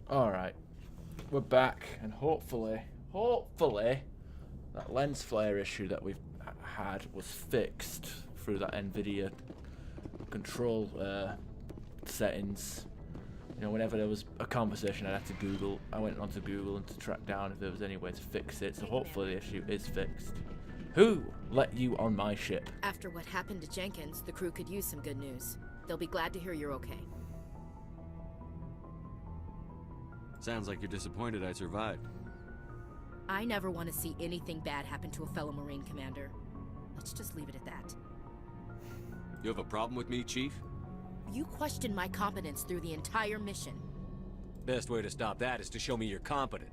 Alright, we're back, and hopefully, that lens flare issue that we've had was fixed through that NVIDIA control settings. You know, whenever there was a conversation, I had to Google. I went onto Google and to track down if there was any way to fix it, so hopefully the issue is fixed. Who let you on my ship? After what happened to Jenkins, the crew could use some good news. They'll be glad to hear you're okay. Sounds like you're disappointed I survived. I never want to see anything bad happen to a fellow Marine commander. Let's just leave it at that. You have a problem with me, Chief? You questioned my competence through the entire mission. Best way to stop that is to show me you're competent.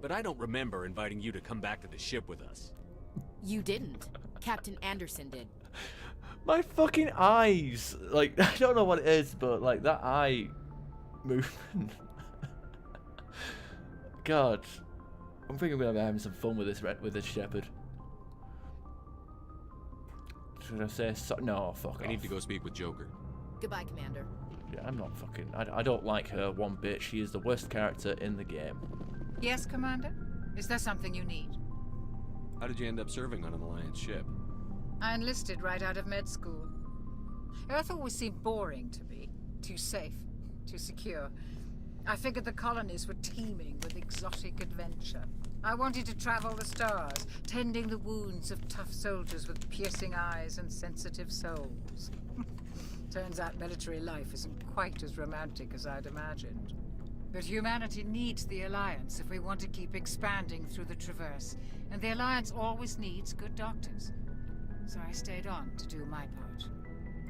But I don't remember inviting you to come back to the ship with us. You didn't. Captain Anderson did. My fucking eyes! Like, I don't know what it is, but like that eye movement. God, I'm thinking I'm gonna be having some fun with this shepherd. Should I say so? No, fuck off. I need to go speak with Joker. Goodbye, Commander. Yeah, I'm not fucking. I don't like her one bit. She is the worst character in the game. Yes, Commander? Is there something you need? How did you end up serving on an Alliance ship? I enlisted right out of med school. Earth always seemed boring to me. Too safe, too secure. I figured the colonies were teeming with exotic adventure. I wanted to travel the stars, tending the wounds of tough soldiers with piercing eyes and sensitive souls. Turns out military life isn't quite as romantic as I'd imagined. But humanity needs the Alliance if we want to keep expanding through the Traverse, and the Alliance always needs good doctors. So I stayed on to do my part.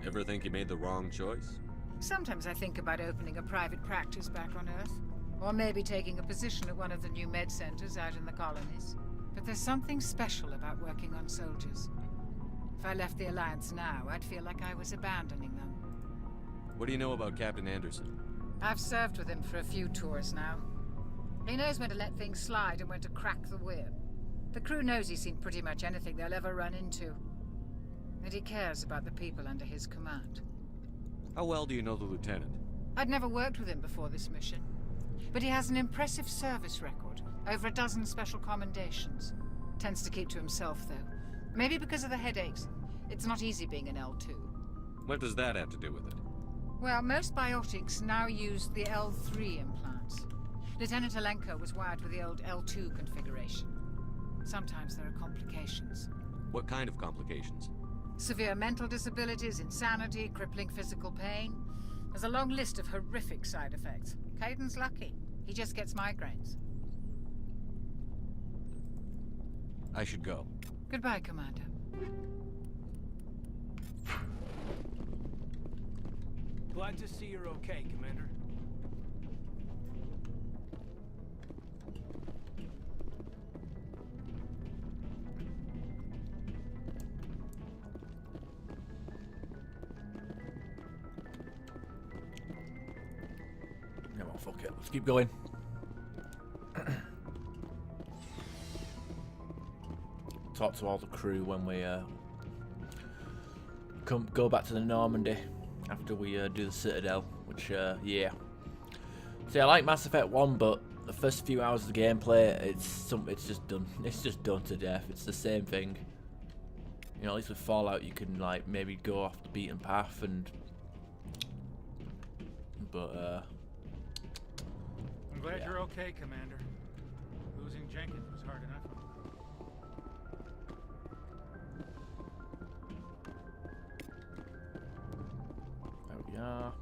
Ever think you made the wrong choice? Sometimes I think about opening a private practice back on Earth, or maybe taking a position at one of the new med centers out in the colonies. But there's something special about working on soldiers. If I left the Alliance now, I'd feel like I was abandoning them. What do you know about Captain Anderson? I've served with him for a few tours now. He knows when to let things slide and when to crack the whip. The crew knows he's seen pretty much anything they'll ever run into. And he cares about the people under his command. How well do you know the Lieutenant? I'd never worked with him before this mission. But he has an impressive service record. Over a dozen special commendations. Tends to keep to himself, though. Maybe because of the headaches. It's not easy being an L2. What does that have to do with it? Well, most biotics now use the L3 implants. Lieutenant Alenko was wired with the old L2 configuration. Sometimes there are complications. What kind of complications? Severe mental disabilities, insanity, crippling physical pain. There's a long list of horrific side effects. Caden's lucky. He just gets migraines. I should go. Goodbye, Commander. Glad to see you're okay, Commander. Yeah, well, fuck it. Let's keep going. Talk to all the crew when we go back to the Normandy after we do the Citadel, which yeah. See, I like Mass Effect 1, but the first few hours of the gameplay, it's just done. It's just done to death. It's the same thing. You know, at least with Fallout, you can like maybe go off the beaten path but I'm glad yeah. you're okay, Commander. Losing Jenkins was hard enough. There we are.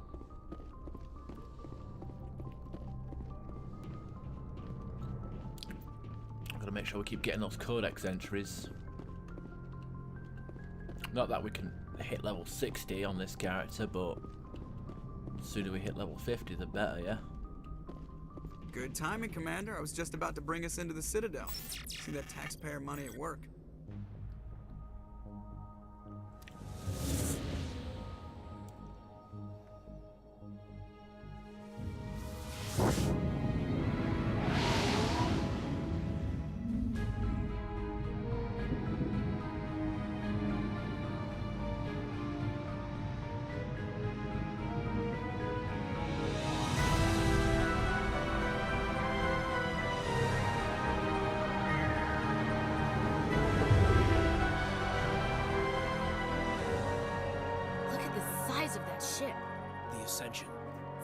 I've got to make sure we keep getting those codex entries. Not that we can hit level 60 on this character, but the sooner we hit level 50, the better, yeah? Good timing, Commander. I was just about to bring us into the Citadel. See that taxpayer money at work.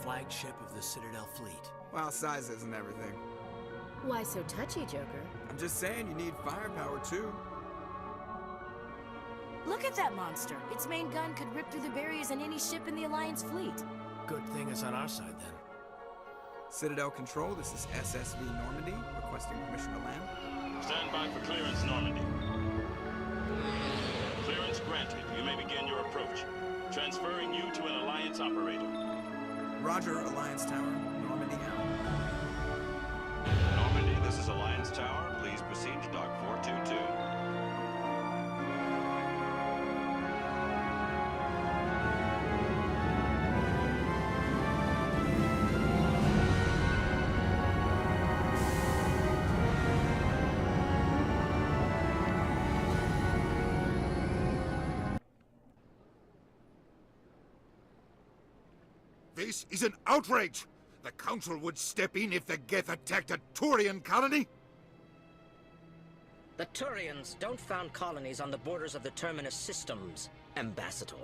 flagship of the Citadel fleet. Well, size isn't everything. Why so touchy, Joker? I'm just saying you need firepower too. Look at that monster. Its main gun could rip through the barriers in any ship in the Alliance fleet. Good thing it's on our side, then. Citadel Control, this is SSV Normandy, requesting permission to land. Stand by for clearance, Normandy. Clearance granted. You may begin your approach. Transferring you to an Alliance operator. Roger, Alliance Tower, Normandy out. Normandy, this is Alliance Tower. Please proceed to Dock 422. This is an outrage! The Council would step in if the Geth attacked a Turian colony? The Turians don't found colonies on the borders of the Terminus systems, Ambassador.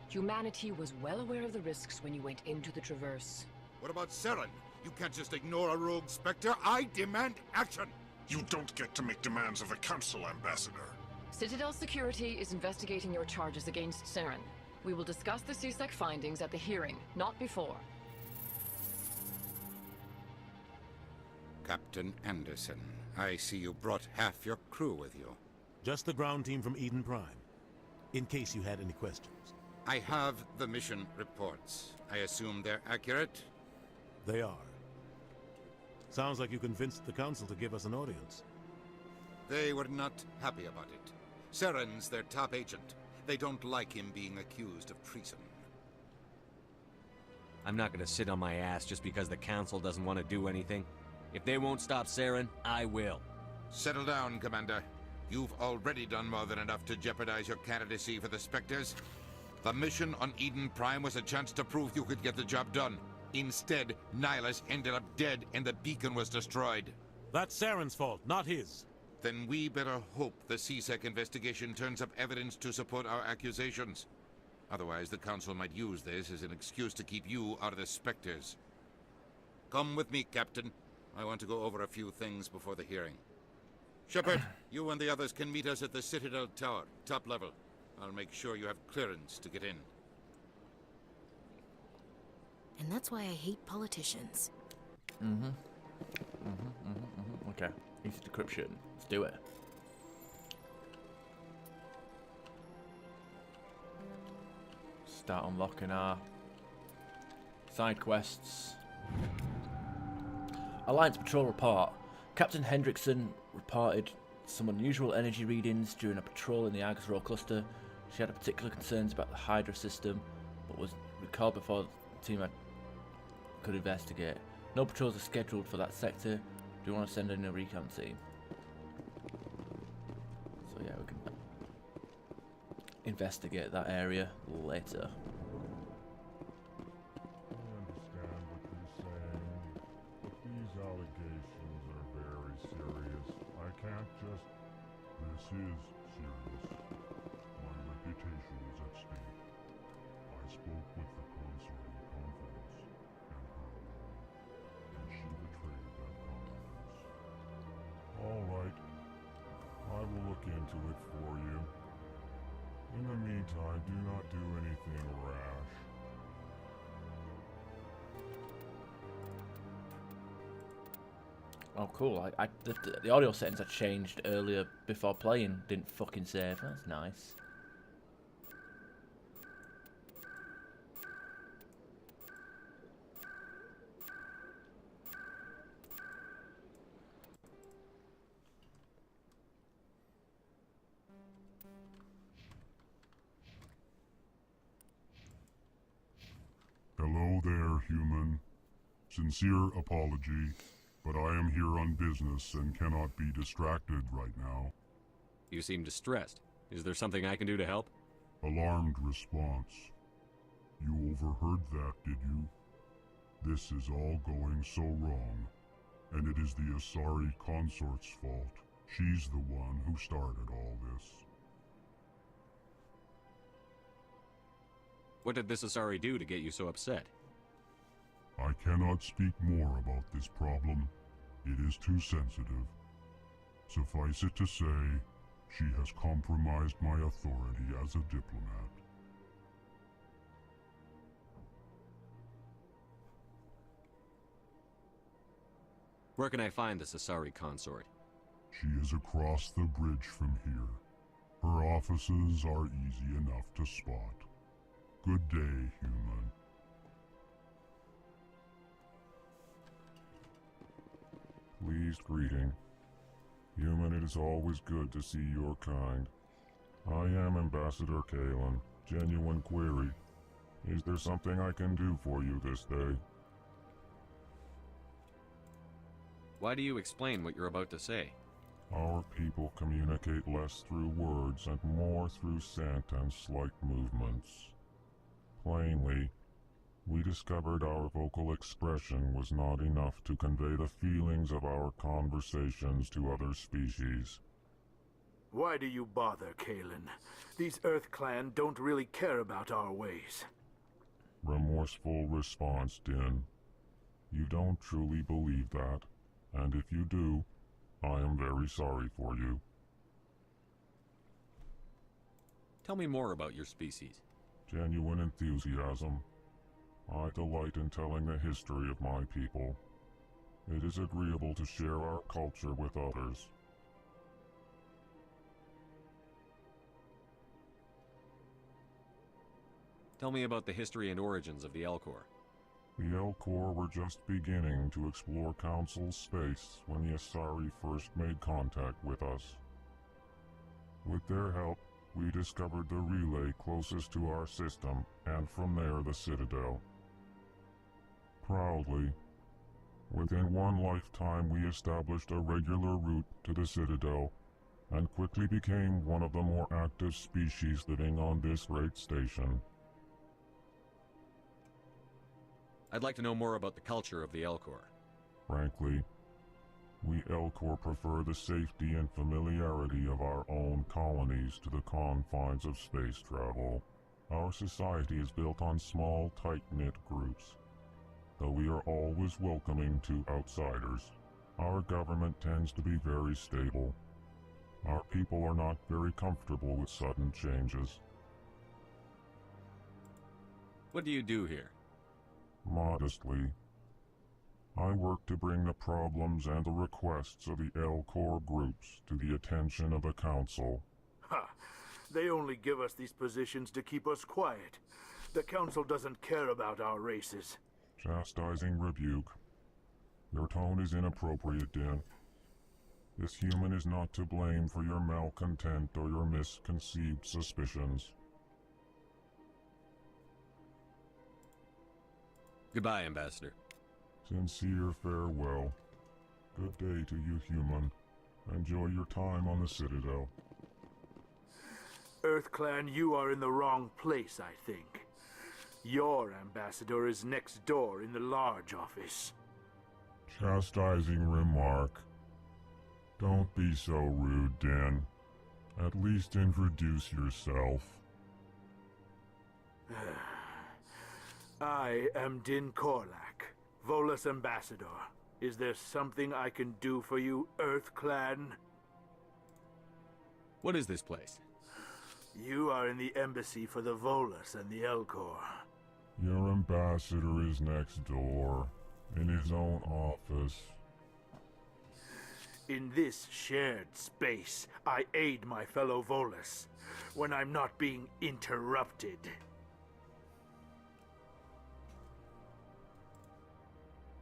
Humanity was well aware of the risks when you went into the Traverse. What about Saren? You can't just ignore a rogue Spectre. I demand action! You don't get to make demands of the Council, Ambassador. Citadel Security is investigating your charges against Saren. We will discuss the CSEC findings at the hearing, not before. Captain Anderson, I see you brought half your crew with you. Just the ground team from Eden Prime, in case you had any questions. I have the mission reports. I assume they're accurate? They are. Sounds like you convinced the Council to give us an audience. They were not happy about it. Saren's their top agent. They don't like him being accused of treason. I'm not gonna sit on my ass just because the Council doesn't want to do anything. If they won't stop Saren, I will. Settle down, Commander. You've already done more than enough to jeopardize your candidacy for the Spectres. The mission on Eden Prime was a chance to prove you could get the job done. Instead, Nihilus ended up dead and the beacon was destroyed. That's Saren's fault, not his. Then we better hope the CSEC investigation turns up evidence to support our accusations. Otherwise, the Council might use this as an excuse to keep you out of the Spectres. Come with me, Captain. I want to go over a few things before the hearing. Shepard, you and the others can meet us at the Citadel Tower, top level. I'll make sure you have clearance to get in. And that's why I hate politicians. Okay, easy decryption. Let's do it. Start unlocking our side quests. Alliance Patrol report. Captain Hendrickson reported some unusual energy readings during a patrol in the Argus Row cluster. She had particular concerns about the Hydra system, but was recalled before the team could investigate. No patrols are scheduled for that sector. Do you want to send in a recon team? So yeah, we can investigate that area later. These allegations are very serious. I can't just... This is serious. My reputation is at stake. I spoke with the consort in confidence, and her alone, and she betrayed that confidence. All right. I will look into it for you. In the meantime, do not do anything rash. Oh, cool. The audio settings I changed earlier before playing didn't fucking save. That's nice. Hello there, human. Sincere apology, but I am here on business and cannot be distracted right now. You seem distressed. Is there something I can do to help? Alarmed response. You overheard that, did you? This is all going so wrong, and it is the Asari consort's fault. She's the one who started all this. What did this Asari do to get you so upset? I cannot speak more about this problem. It is too sensitive. Suffice it to say, she has compromised my authority as a diplomat. Where can I find the Sasari consort? She is across the bridge from here. Her offices are easy enough to spot. Good day, human. Pleased greeting. Human, it is always good to see your kind. I am Ambassador Kalen. Genuine query. Is there something I can do for you this day? Why do you explain what you're about to say? Our people communicate less through words and more through scent and slight movements. Plainly, we discovered our vocal expression was not enough to convey the feelings of our conversations to other species. Why do you bother, Kalen? These Earth Clan don't really care about our ways. Remorseful response, Din. You don't truly believe that, and if you do, I am very sorry for you. Tell me more about your species. Genuine enthusiasm. I delight in telling the history of my people. It is agreeable to share our culture with others. Tell me about the history and origins of the Elcor. The Elcor were just beginning to explore Council space when the Asari first made contact with us. With their help, we discovered the relay closest to our system, and from there the Citadel. Proudly, within one lifetime we established a regular route to the Citadel, and quickly became one of the more active species living on this great station. I'd like to know more about the culture of the Elcor. Frankly, we Elcor prefer the safety and familiarity of our own colonies to the confines of space travel. Our society is built on small, tight-knit groups. Though we are always welcoming to outsiders, our government tends to be very stable. Our people are not very comfortable with sudden changes. What do you do here? Modestly, I work to bring the problems and the requests of the Elcor groups to the attention of the Council. Ha! They only give us these positions to keep us quiet. The Council doesn't care about our races. Chastising rebuke. Your tone is inappropriate, Din. This human is not to blame for your malcontent or your misconceived suspicions. Goodbye, Ambassador. Sincere farewell. Good day to you, human. Enjoy your time on the Citadel. Earth Clan, you are in the wrong place, I think. Your ambassador is next door in the large office. Chastising remark. Don't be so rude, Din. At least introduce yourself. I am Din Korlak, Volus Ambassador. Is there something I can do for you, Earth Clan? What is this place? You are in the embassy for the Volus and the Elcor. Your ambassador is next door, in his own office. In this shared space, I aid my fellow Volus when I'm not being interrupted.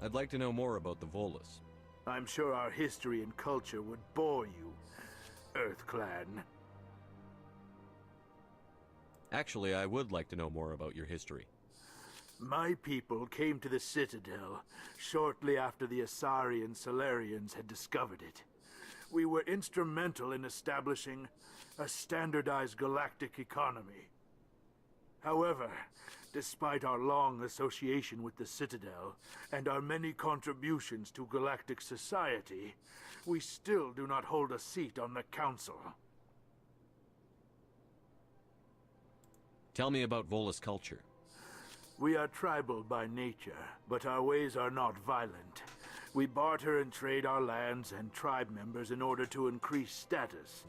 I'd like to know more about the Volus. I'm sure our history and culture would bore you, Earth Clan. Actually, I would like to know more about your history. My people came to the Citadel shortly after the Asari and Solarians had discovered it. We were instrumental in establishing a standardized galactic economy. However, despite our long association with the Citadel and our many contributions to galactic society, we still do not hold a seat on the Council. Tell me about Volus culture. We are tribal by nature, but our ways are not violent. We barter and trade our lands and tribe members in order to increase status.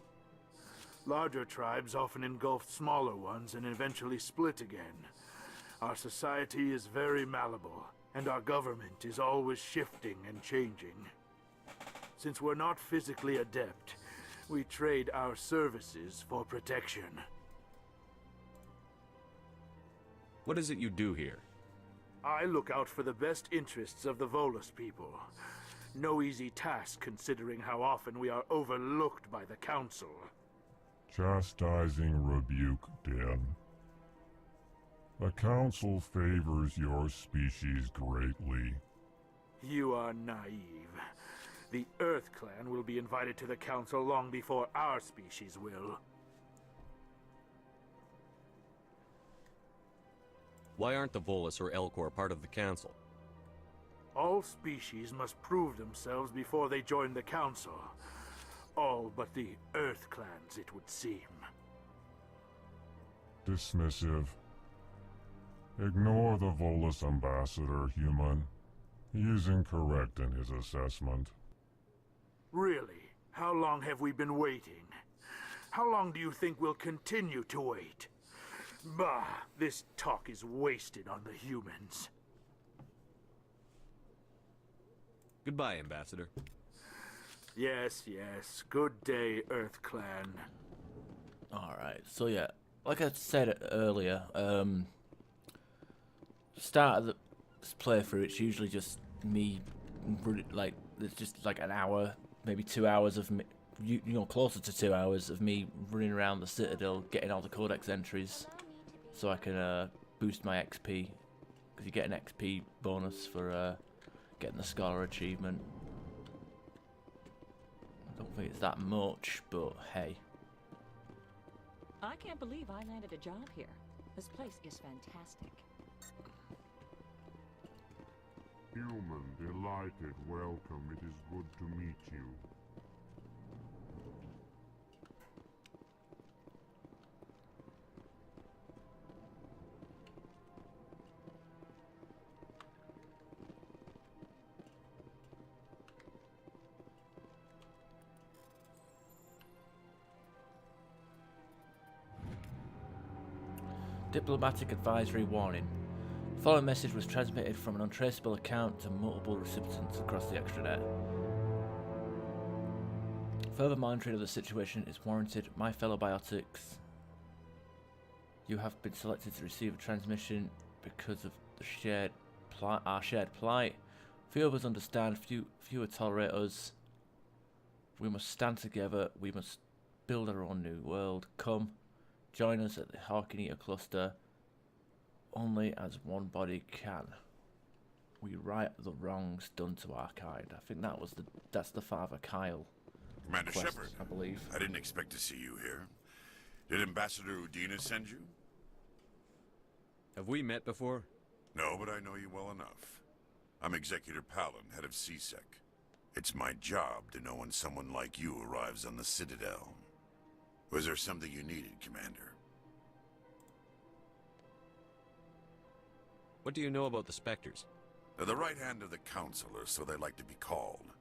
Larger tribes often engulf smaller ones and eventually split again. Our society is very malleable, and our government is always shifting and changing. Since we're not physically adept, we trade our services for protection. What is it you do here? I look out for the best interests of the Volus people. No easy task considering how often we are overlooked by the Council. Chastising rebuke, Den. The Council favors your species greatly. You are naive. The Earth Clan will be invited to the Council long before our species will. Why aren't the Volus or Elcor part of the Council? All species must prove themselves before they join the Council. All but the Earth Clans, it would seem. Dismissive. Ignore the Volus ambassador, human. He is incorrect in his assessment. Really? How long have we been waiting? How long do you think we'll continue to wait? Bah, this talk is wasted on the humans. Goodbye, Ambassador. Yes, yes. Good day, Earth Clan. Alright, so yeah, like I said earlier, start of this playthrough, it's usually just me, like, it's just like an hour, maybe 2 hours of me, you know, closer to 2 hours of me running around the Citadel, getting all the codex entries, so I can boost my XP, because you get an XP bonus for getting the Scholar achievement. I don't think it's that much, but hey. I can't believe I landed a job here. This place is fantastic. Human, delighted, welcome. It is good to meet you. Diplomatic advisory warning. The following message was transmitted from an untraceable account to multiple recipients across the extranet. Further monitoring of the situation is warranted. My fellow biotics, you have been selected to receive a transmission because of the our shared plight. Few of us understand, fewer tolerate us. We must stand together. We must build our own new world. Come. Join us at the Harkinita cluster. Only as one body can. We right the wrongs done to our kind. I think that's the Father Kyle. Commander quest, Shepard, I believe. I didn't expect to see you here. Did Ambassador Udina send you? Have we met before? No, but I know you well enough. I'm Executor Palin, head of CSEC. It's my job to know when someone like you arrives on the Citadel. Was there something you needed, Commander? What do you know about the Spectres? They're the right hand of the Council, or so they like to be called.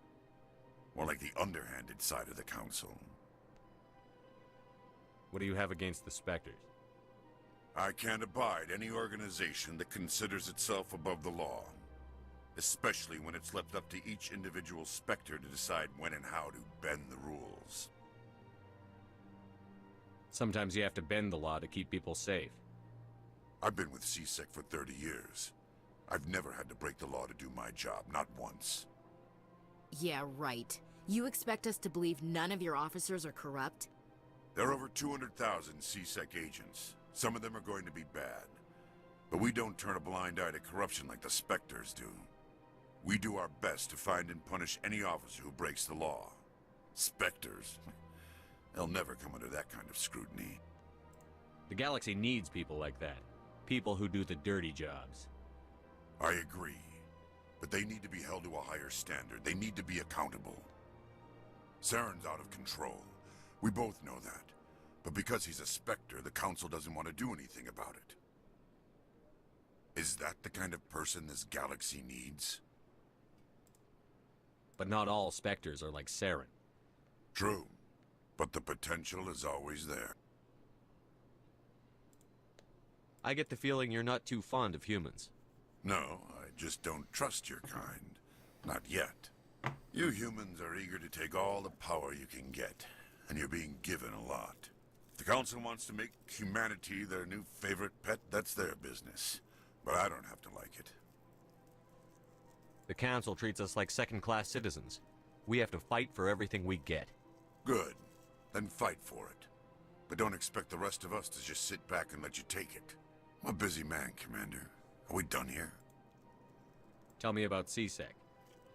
More like the underhanded side of the Council. What do you have against the Spectres? I can't abide any organization that considers itself above the law. Especially when it's left up to each individual Spectre to decide when and how to bend the rules. Sometimes you have to bend the law to keep people safe. I've been with CSEC for 30 years. I've never had to break the law to do my job, not once. Yeah, right. You expect us to believe none of your officers are corrupt? There are over 200,000 CSEC agents. Some of them are going to be bad. But we don't turn a blind eye to corruption like the Spectres do. We do our best to find and punish any officer who breaks the law. Spectres? They'll never come under that kind of scrutiny. The galaxy needs people like that. People who do the dirty jobs. I agree. But they need to be held to a higher standard. They need to be accountable. Saren's out of control. We both know that. But because he's a Spectre, the Council doesn't want to do anything about it. Is that the kind of person this galaxy needs? But not all Spectres are like Saren. True, but the potential is always there. I get the feeling you're not too fond of humans. No, I just don't trust your kind. Not yet. You humans are eager to take all the power you can get, and you're being given a lot. If the Council wants to make humanity their new favorite pet, that's their business. But I don't have to like it. The Council treats us like second-class citizens. We have to fight for everything we get. Good. Then fight for it. But don't expect the rest of us to just sit back and let you take it. I'm a busy man, Commander. Are we done here? Tell me about CSEC.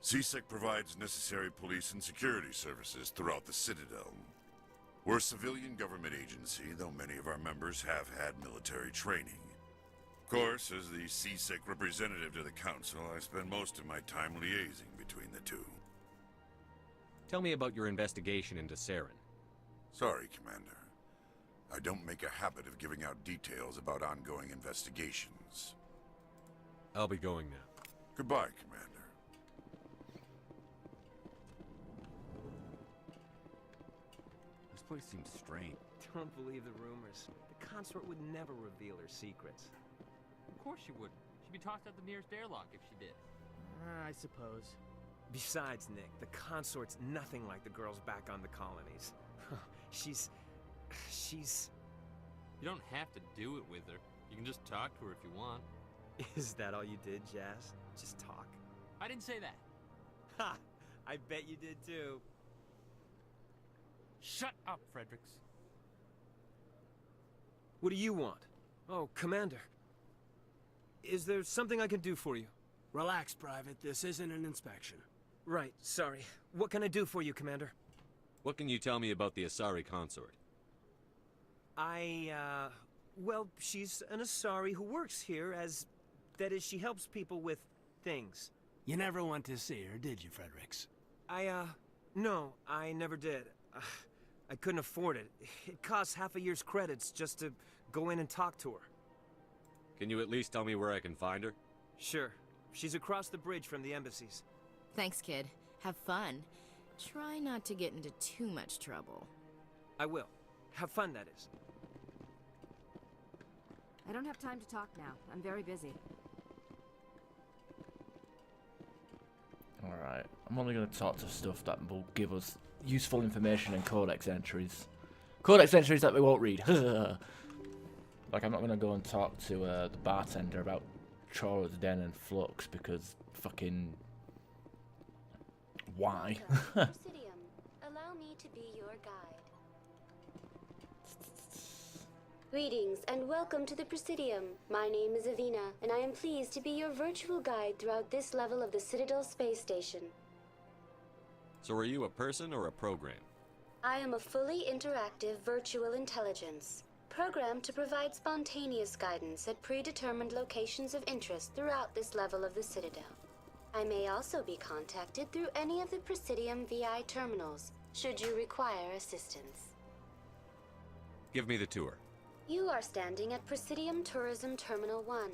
CSEC provides necessary police and security services throughout the Citadel. We're a civilian government agency, though many of our members have had military training. Of course, as the CSEC representative to the Council, I spend most of my time liaising between the two. Tell me about your investigation into Saren. Sorry, Commander. I don't make a habit of giving out details about ongoing investigations. I'll be going now. Goodbye, Commander. This place seems strange. Don't believe the rumors. The consort would never reveal her secrets. Of course she wouldn't. She'd be tossed out the nearest airlock if she did. I suppose. Besides, Nick, the consort's nothing like the girls back on the colonies. she's... You don't have to do it with her. You can just talk to her if you want. Is that all you did, Jazz? Just talk? I didn't say that. Ha! I bet you did too. Shut up, Fredericks. What do you want? Oh, Commander. Is there something I can do for you? Relax, Private. This isn't an inspection. Right, sorry. What can I do for you, Commander? What can you tell me about the Asari consort? Well, she's an Asari who works here as... That is, she helps people with things. You never went to see her, did you, Fredericks? No, I never did. I couldn't afford it. It costs half a year's credits just to go in and talk to her. Can you at least tell me where I can find her? Sure. She's across the bridge from the embassies. Thanks, kid. Have fun. Try not to get into too much trouble. I will. Have fun, that is. I don't have time to talk now. I'm very busy. Alright, I'm only going to talk to stuff that will give us useful information and codex entries. Codex entries that we won't read. Like, I'm not going to go and talk to the bartender about Chora's Den and Flux because fucking... Why? Presidium, allow me to be your guide. Greetings and welcome to the Presidium. My name is Avina, and I am pleased to be your virtual guide throughout this level of the Citadel space station. So are you a person or a program? I am a fully interactive virtual intelligence, programmed to provide spontaneous guidance at predetermined locations of interest throughout this level of the Citadel. I may also be contacted through any of the Presidium VI terminals, should you require assistance. Give me the tour. You are standing at Presidium Tourism Terminal 1.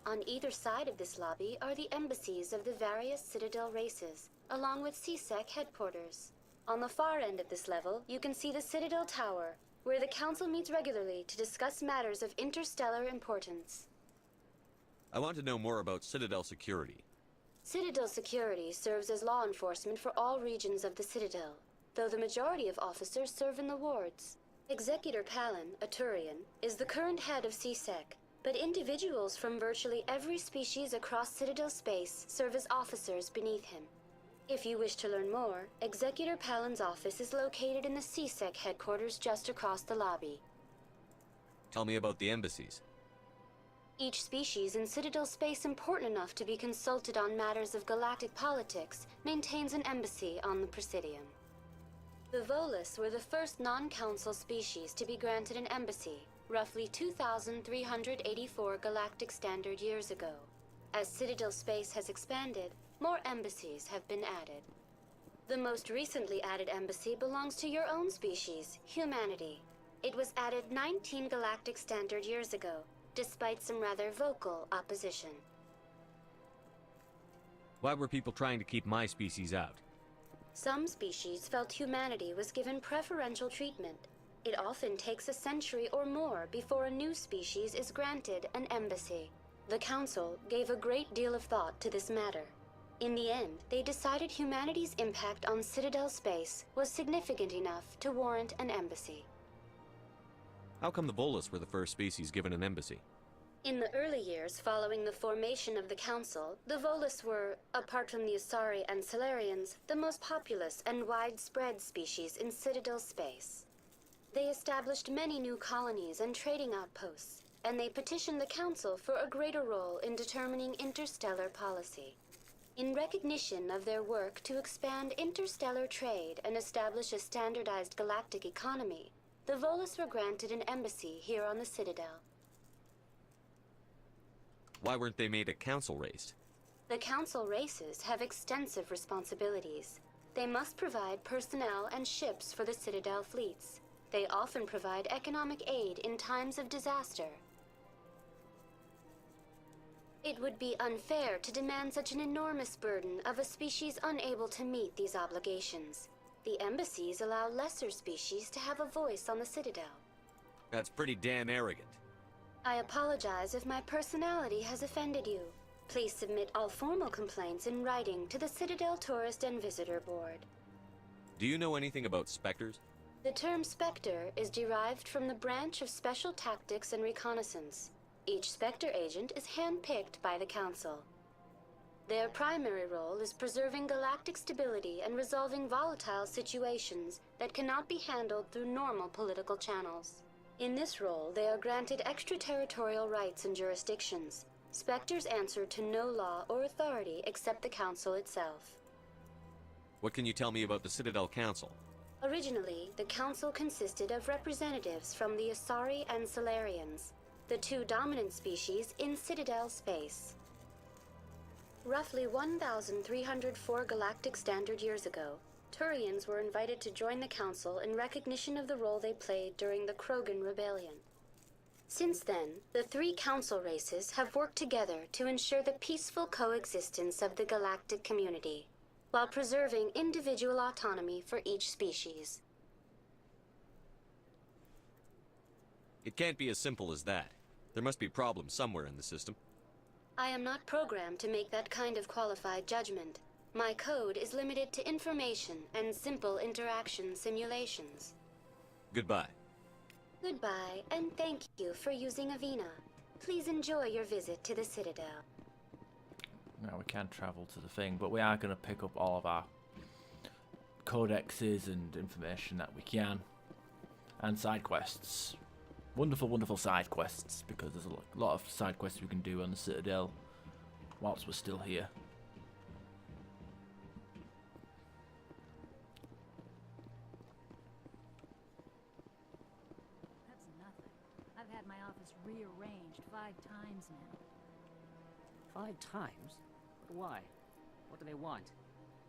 On either side of this lobby are the embassies of the various Citadel races, along with CSEC headquarters. On the far end of this level, you can see the Citadel Tower, where the Council meets regularly to discuss matters of interstellar importance. I want to know more about Citadel security. Citadel security serves as law enforcement for all regions of the Citadel, though the majority of officers serve in the wards. Executor Palin, a Turian, is the current head of CSEC, but individuals from virtually every species across Citadel space serve as officers beneath him. If you wish to learn more, Executor Palin's office is located in the CSEC headquarters just across the lobby. Tell me about the embassies. Each species in Citadel space important enough to be consulted on matters of galactic politics maintains an embassy on the Presidium. The Volus were the first non-council species to be granted an embassy, roughly 2,384 galactic standard years ago. As Citadel space has expanded, more embassies have been added. The most recently added embassy belongs to your own species, humanity. It was added 19 galactic standard years ago, despite some rather vocal opposition. Why were people trying to keep my species out? Some species felt humanity was given preferential treatment. It often takes a century or more before a new species is granted an embassy. The Council gave a great deal of thought to this matter. In the end, they decided humanity's impact on Citadel space was significant enough to warrant an embassy. How come the Volus were the first species given an embassy? In the early years following the formation of the Council, the Volus were, apart from the Asari and Solarians, the most populous and widespread species in Citadel space. They established many new colonies and trading outposts, and they petitioned the Council for a greater role in determining interstellar policy. In recognition of their work to expand interstellar trade and establish a standardized galactic economy, the Volus were granted an embassy here on the Citadel. Why weren't they made a council race? The Council races have extensive responsibilities. They must provide personnel and ships for the Citadel fleets. They often provide economic aid in times of disaster. It would be unfair to demand such an enormous burden of a species unable to meet these obligations. The embassies allow lesser species to have a voice on the Citadel. That's pretty damn arrogant. I apologize if my personality has offended you. Please submit all formal complaints in writing to the Citadel Tourist and Visitor Board. Do you know anything about specters? The term Spectre is derived from the branch of Special Tactics and Reconnaissance. Each Spectre agent is handpicked by the Council. Their primary role is preserving galactic stability and resolving volatile situations that cannot be handled through normal political channels. In this role, they are granted extraterritorial rights and jurisdictions. Spectres answer to no law or authority except the Council itself. What can you tell me about the Citadel Council? Originally, the Council consisted of representatives from the Asari and Solarians, the two dominant species in Citadel space. Roughly 1,304 galactic standard years ago, Turians were invited to join the Council in recognition of the role they played during the Krogan Rebellion. Since then, the three Council races have worked together to ensure the peaceful coexistence of the galactic community, while preserving individual autonomy for each species. It can't be as simple as that. There must be problems somewhere in the system. I am not programmed to make that kind of qualified judgment. My code is limited to information and simple interaction simulations. Goodbye. Goodbye, and thank you for using Avina. Please enjoy your visit to the Citadel. Now we can't travel to the thing, but we are going to pick up all of our codexes and information that we can. And side quests. Wonderful, wonderful side quests, because there's a lot of side quests we can do on the Citadel whilst we're still here. That's nothing. I've had my office rearranged 5 times now. 5 times? But why? What do they want?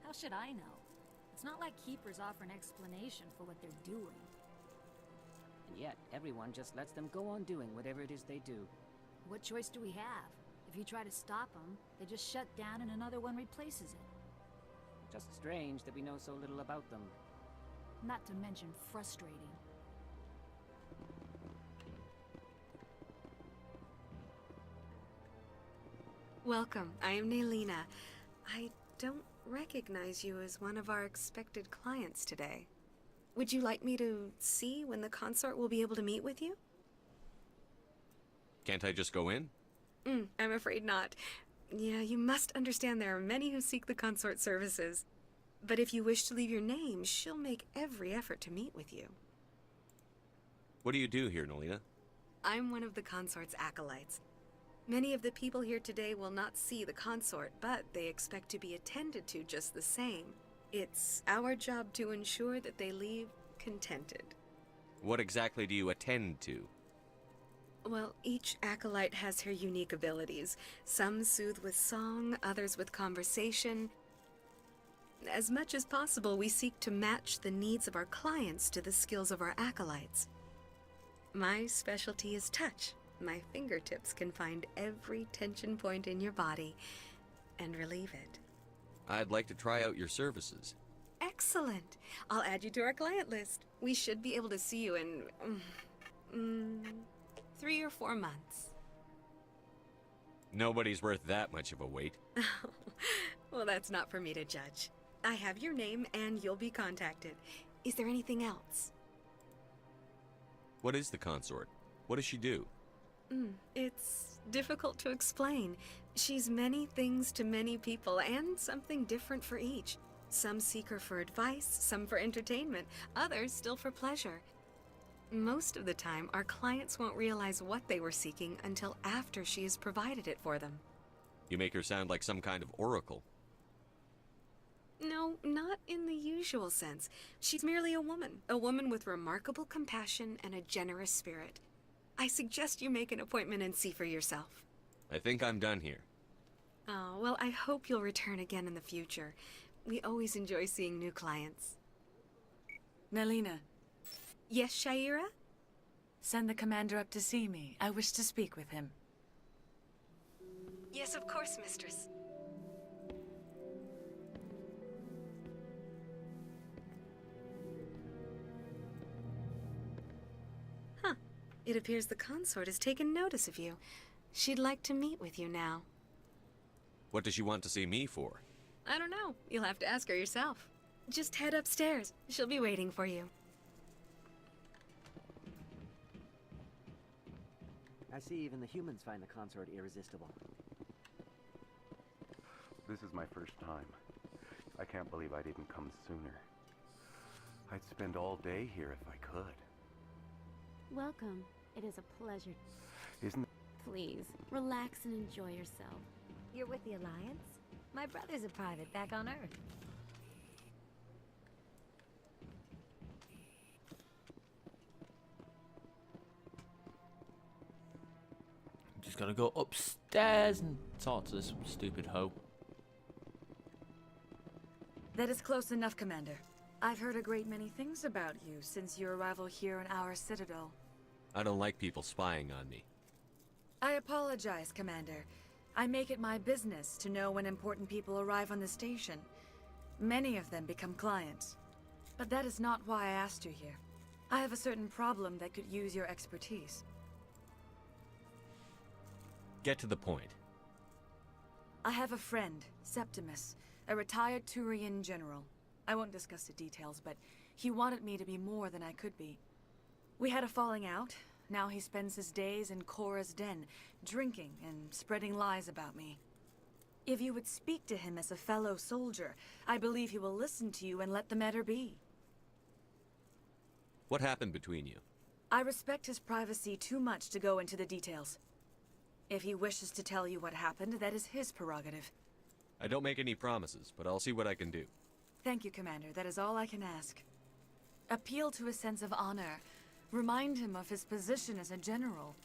How should I know? It's not like Keepers offer an explanation for what they're doing. And yet, everyone just lets them go on doing whatever it is they do. What choice do we have? If you try to stop them, they just shut down and another one replaces it. Just strange that we know so little about them. Not to mention frustrating. Welcome, I am Naylina. I don't recognize you as one of our expected clients today. Would you like me to see when the consort will be able to meet with you? Can't I just go in? I'm afraid not. Yeah, you must understand there are many who seek the consort services. But if you wish to leave your name, she'll make every effort to meet with you. What do you do here, Nolina? I'm one of the consort's acolytes. Many of the people here today will not see the consort, but they expect to be attended to just the same. It's our job to ensure that they leave contented. What exactly do you attend to? Well, each acolyte has her unique abilities. Some soothe with song, others with conversation. As much as possible, we seek to match the needs of our clients to the skills of our acolytes. My specialty is touch. My fingertips can find every tension point in your body and relieve it. I'd like to try out your services. Excellent. I'll add you to our client list. We should be able to see you in 3 or 4 months. Nobody's worth that much of a wait. Well, that's not for me to judge. I have your name and you'll be contacted. Is there anything else? What is the consort? What does she do? It's difficult to explain. She's many things to many people and something different for each. Some seek her for advice, some for entertainment, others still for pleasure. Most of the time, our clients won't realize what they were seeking until after she has provided it for them. You make her sound like some kind of oracle. No, not in the usual sense. She's merely a woman with remarkable compassion and a generous spirit. I suggest you make an appointment and see for yourself. I think I'm done here. Oh, well, I hope you'll return again in the future. We always enjoy seeing new clients. Nelina. Yes, Shaira? Send the commander up to see me. I wish to speak with him. Yes, of course, mistress. Huh. It appears the consort has taken notice of you. She'd like to meet with you now. What does she want to see me for? I don't know. You'll have to ask her yourself. Just head upstairs. She'll be waiting for you. I see even the humans find the consort irresistible. This is my first time. I can't believe I didn't come sooner. I'd spend all day here if I could. Welcome. It is a pleasure. Isn't it? Please, relax and enjoy yourself. You're with the Alliance? My brother's a private back on Earth. Just gotta go upstairs and talk to this stupid hoe. That is close enough, Commander. I've heard a great many things about you since your arrival here in our citadel. I don't like people spying on me. I apologize, Commander. I make it my business to know when important people arrive on the station. Many of them become clients. But that is not why I asked you here. I have a certain problem that could use your expertise. Get to the point. I have a friend, Septimus, a retired Turian general. I won't discuss the details, but he wanted me to be more than I could be. We had a falling out. Now he spends his days in Cora's den, drinking and spreading lies about me. If you would speak to him as a fellow soldier, I believe he will listen to you and let the matter be. What happened between you? I respect his privacy too much to go into the details. If he wishes to tell you what happened, that is his prerogative. I don't make any promises, but I'll see what I can do. Thank you, Commander. That is all I can ask. Appeal to his sense of honor. Remind him of his position as a general.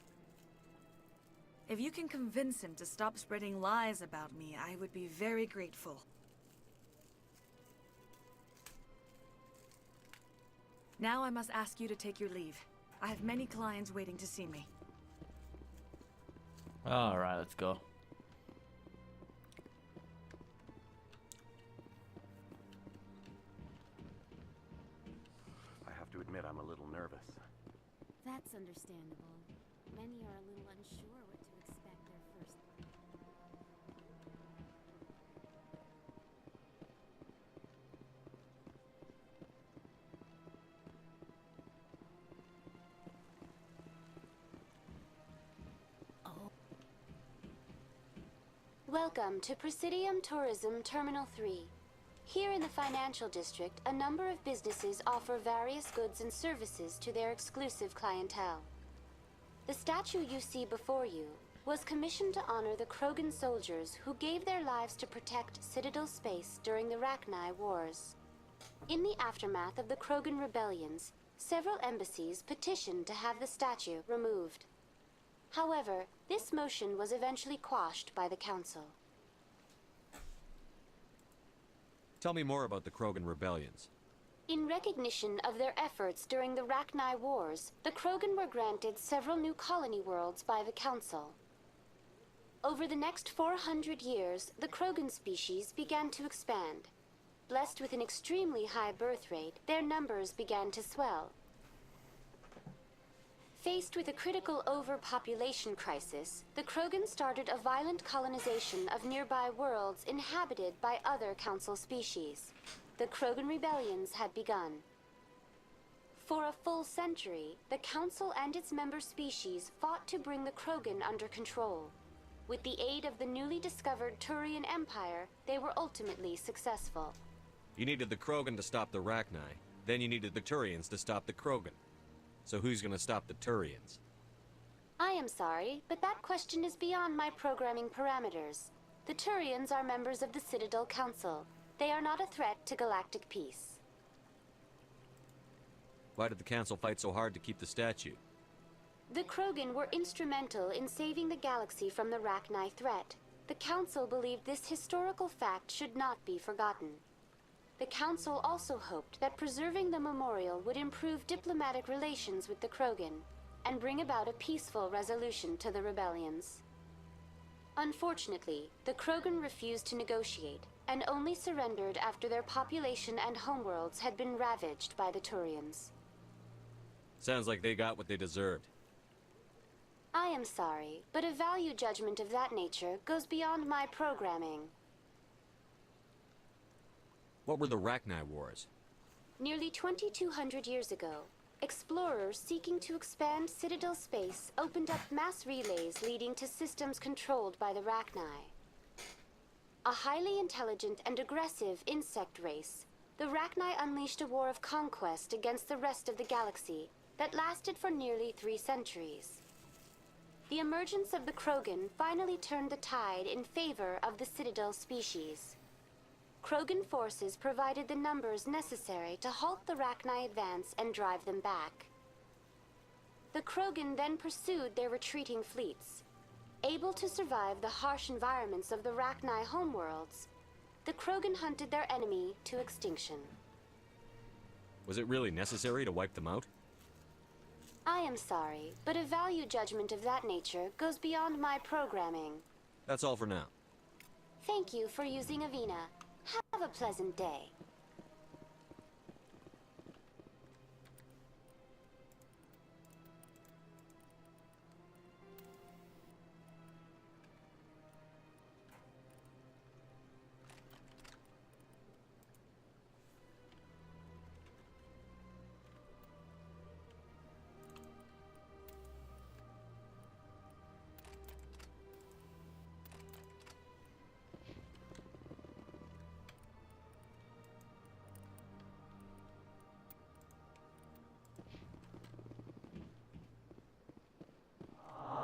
If you can convince him to stop spreading lies about me, I would be very grateful. Now I must ask you to take your leave. I have many clients waiting to see me. Alright, let's go. I have to admit I'm a little nervous. That's understandable. Many are a little unsure what to expect their first. Welcome to Presidium Tourism Terminal 3. Here in the financial district, a number of businesses offer various goods and services to their exclusive clientele. The statue you see before you was commissioned to honor the Krogan soldiers who gave their lives to protect Citadel space during the Rachni Wars. In the aftermath of the Krogan rebellions, several embassies petitioned to have the statue removed. However, this motion was eventually quashed by the Council. Tell me more about the Krogan rebellions. In recognition of their efforts during the Rachni Wars, the Krogan were granted several new colony worlds by the Council. Over the next 400 years, the Krogan species began to expand. Blessed with an extremely high birth rate, their numbers began to swell. Faced with a critical overpopulation crisis, the Krogan started a violent colonization of nearby worlds inhabited by other Council species. The Krogan rebellions had begun. For a full century, the Council and its member species fought to bring the Krogan under control. With the aid of the newly discovered Turian Empire, they were ultimately successful. You needed the Krogan to stop the Rachni, then you needed the Turians to stop the Krogan. So who's gonna stop the Turians? I am sorry, but that question is beyond my programming parameters. The Turians are members of the Citadel Council. They are not a threat to galactic peace. Why did the Council fight so hard to keep the statue? The Krogan were instrumental in saving the galaxy from the Rachni threat. The Council believed this historical fact should not be forgotten. The Council also hoped that preserving the memorial would improve diplomatic relations with the Krogan and bring about a peaceful resolution to the rebellions. Unfortunately, the Krogan refused to negotiate and only surrendered after their population and homeworlds had been ravaged by the Turians. Sounds like they got what they deserved. I am sorry, but a value judgment of that nature goes beyond my programming. What were the Rachni Wars? Nearly 2,200 years ago, explorers seeking to expand Citadel space opened up mass relays leading to systems controlled by the Rachni. A highly intelligent and aggressive insect race, the Rachni unleashed a war of conquest against the rest of the galaxy that lasted for nearly 3 centuries. The emergence of the Krogan finally turned the tide in favor of the Citadel species. Krogan forces provided the numbers necessary to halt the Rachni advance and drive them back. The Krogan then pursued their retreating fleets. Able to survive the harsh environments of the Rachni homeworlds, the Krogan hunted their enemy to extinction. Was it really necessary to wipe them out? I am sorry, but a value judgment of that nature goes beyond my programming. That's all for now. Thank you for using Avina. Have a pleasant day.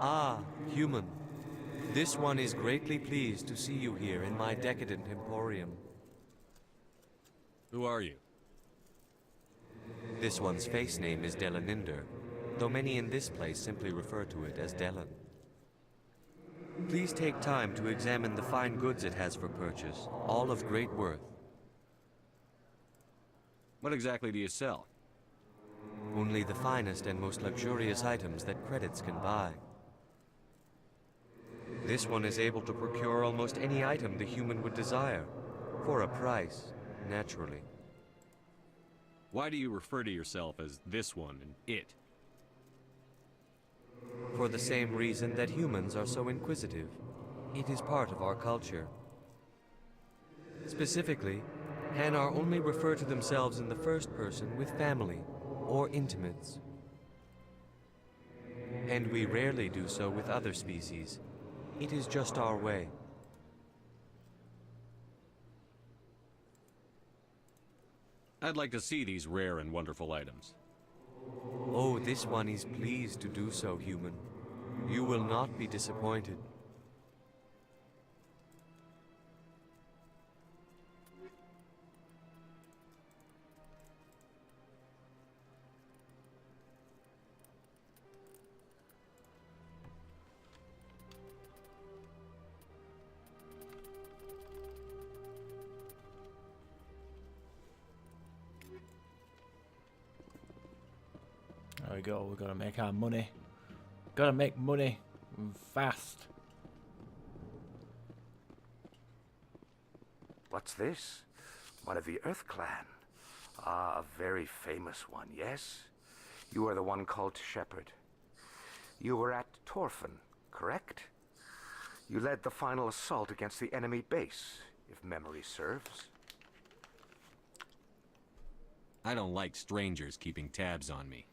Ah, human. This one is greatly pleased to see you here in my decadent emporium. Who are you? This one's face name is Delaninder, though many in this place simply refer to it as Delan. Please take time to examine the fine goods it has for purchase, all of great worth. What exactly do you sell? Only the finest and most luxurious items that credits can buy. This one is able to procure almost any item the human would desire, for a price, naturally. Why do you refer to yourself as this one and it? For the same reason that humans are so inquisitive. It is part of our culture. Specifically, Hanar only refer to themselves in the first person with family or intimates. And we rarely do so with other species. It is just our way. I'd like to see these rare and wonderful items. Oh, this one is pleased to do so, human. You will not be disappointed. we go. We've got to make our money. Gotta make money fast. What's this? One of the Earth Clan. Ah, a very famous one, yes? You are the one called Shepard. You were at Torfan, correct? You led the final assault against the enemy base, if memory serves. I don't like strangers keeping tabs on me.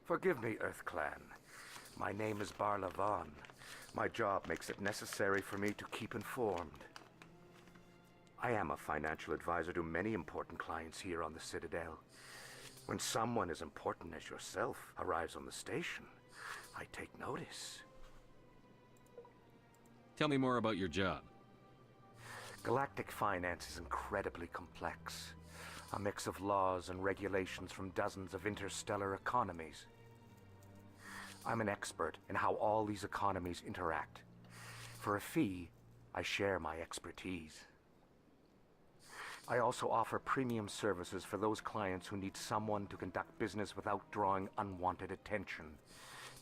Forgive me, Earth Clan. My name is Barla Vaughn. My job makes it necessary for me to keep informed. I am a financial advisor to many important clients here on the Citadel. When someone as important as yourself arrives on the station, I take notice. Tell me more about your job. Galactic finance is incredibly complex. A mix of laws and regulations from dozens of interstellar economies. I'm an expert in how all these economies interact. For a fee, I share my expertise. I also offer premium services for those clients who need someone to conduct business without drawing unwanted attention.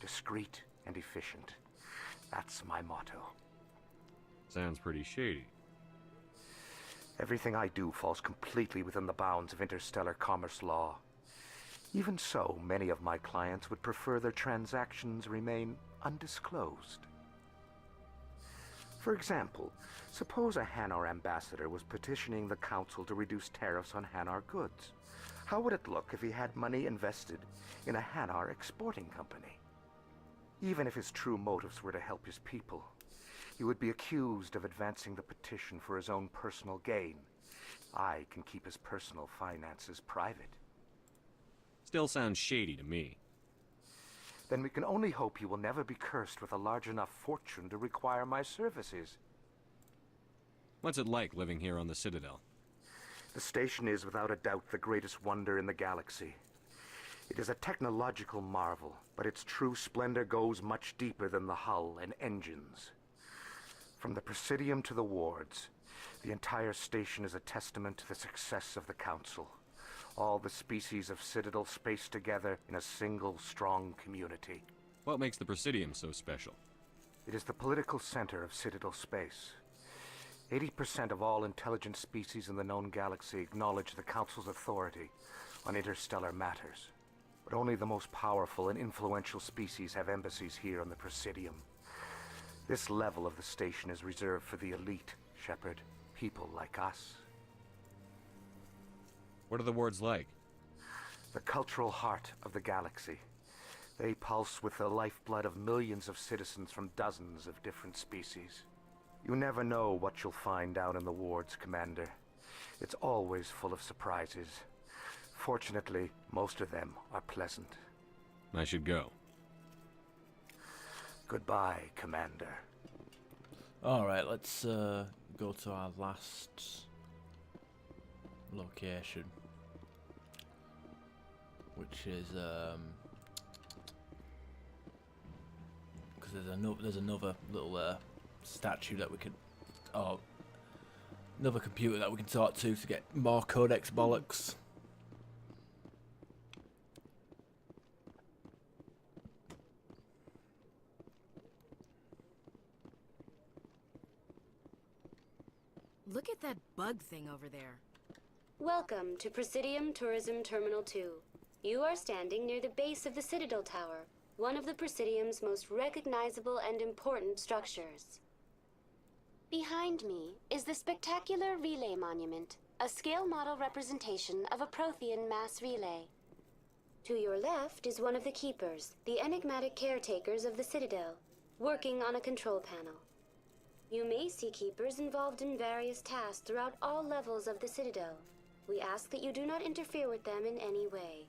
Discreet and efficient. That's my motto. Sounds pretty shady. Everything I do falls completely within the bounds of interstellar commerce law. Even so, many of my clients would prefer their transactions remain undisclosed. For example, suppose a Hanar ambassador was petitioning the council to reduce tariffs on Hanar goods. How would it look if he had money invested in a Hanar exporting company? Even if his true motives were to help his people, he would be accused of advancing the petition for his own personal gain. I can keep his personal finances private. Still sounds shady to me. Then we can only hope he will never be cursed with a large enough fortune to require my services. What's it like living here on the Citadel? The station is without a doubt the greatest wonder in the galaxy. It is a technological marvel, but its true splendor goes much deeper than the hull and engines. From the Presidium to the wards, the entire station is a testament to the success of the Council. All the species of Citadel spaced together in a single strong community. What makes the Presidium so special? It is the political center of Citadel space. 80% of all intelligent species in the known galaxy acknowledge the Council's authority on interstellar matters. But only the most powerful and influential species have embassies here on the Presidium. This level of the station is reserved for the elite, Shepard. People like us. What are the wards like? The cultural heart of the galaxy. They pulse with the lifeblood of millions of citizens from dozens of different species. You never know what you'll find down in the wards, Commander. It's always full of surprises. Fortunately, most of them are pleasant. I should go. Goodbye, Commander. Alright, let's go to our last location, which is because there's another little statue that we could, another computer that we can talk to get more codex bollocks. Look at that bug thing over there. Welcome to Presidium Tourism Terminal 2. You are standing near the base of the Citadel Tower, one of the Presidium's most recognizable and important structures. Behind me is the spectacular Relay Monument, a scale model representation of a Prothean mass relay. To your left is one of the Keepers, the enigmatic caretakers of the Citadel, working on a control panel. You may see Keepers involved in various tasks throughout all levels of the Citadel. We ask that you do not interfere with them in any way.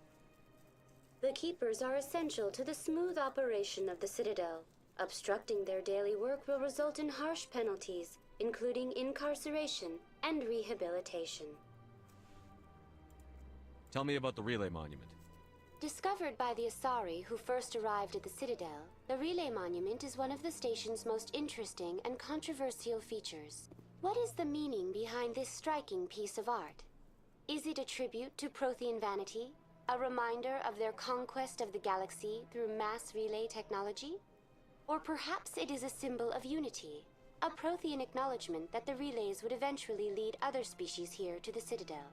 The Keepers are essential to the smooth operation of the Citadel. Obstructing their daily work will result in harsh penalties, including incarceration and rehabilitation. Tell me about the Relay Monument. Discovered by the Asari who first arrived at the Citadel, the Relay Monument is one of the station's most interesting and controversial features. What is the meaning behind this striking piece of art? Is it a tribute to Prothean vanity? A reminder of their conquest of the galaxy through mass relay technology? Or perhaps it is a symbol of unity, a Prothean acknowledgement that the relays would eventually lead other species here to the Citadel.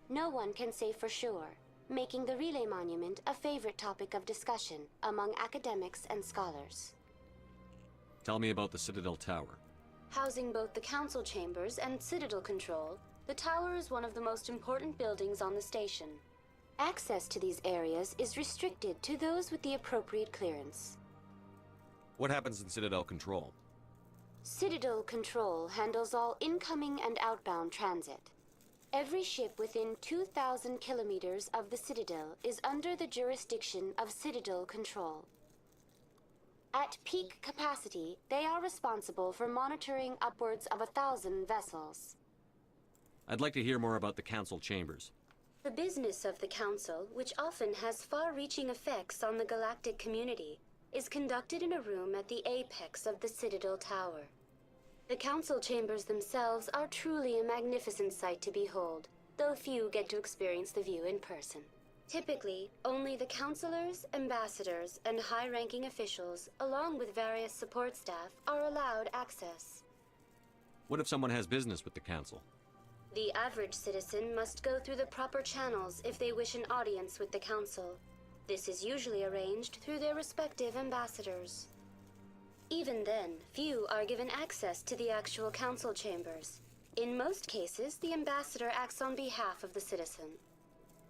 No one can say for sure, making the relay monument a favorite topic of discussion among academics and scholars. Tell me about the Citadel Tower. Housing both the council chambers and Citadel control, the tower is one of the most important buildings on the station. Access to these areas is restricted to those with the appropriate clearance. What happens in Citadel Control? Citadel Control handles all incoming and outbound transit. Every ship within 2,000 kilometers of the Citadel is under the jurisdiction of Citadel Control. At peak capacity, they are responsible for monitoring upwards of 1,000 vessels. I'd like to hear more about the Council Chambers. The business of the Council, which often has far-reaching effects on the galactic community, is conducted in a room at the apex of the Citadel Tower. The Council Chambers themselves are truly a magnificent sight to behold, though few get to experience the view in person. Typically, only the councilors, ambassadors, and high-ranking officials, along with various support staff, are allowed access. What if someone has business with the Council? The average citizen must go through the proper channels if they wish an audience with the Council. This is usually arranged through their respective ambassadors. Even then, few are given access to the actual Council chambers. In most cases, the ambassador acts on behalf of the citizen.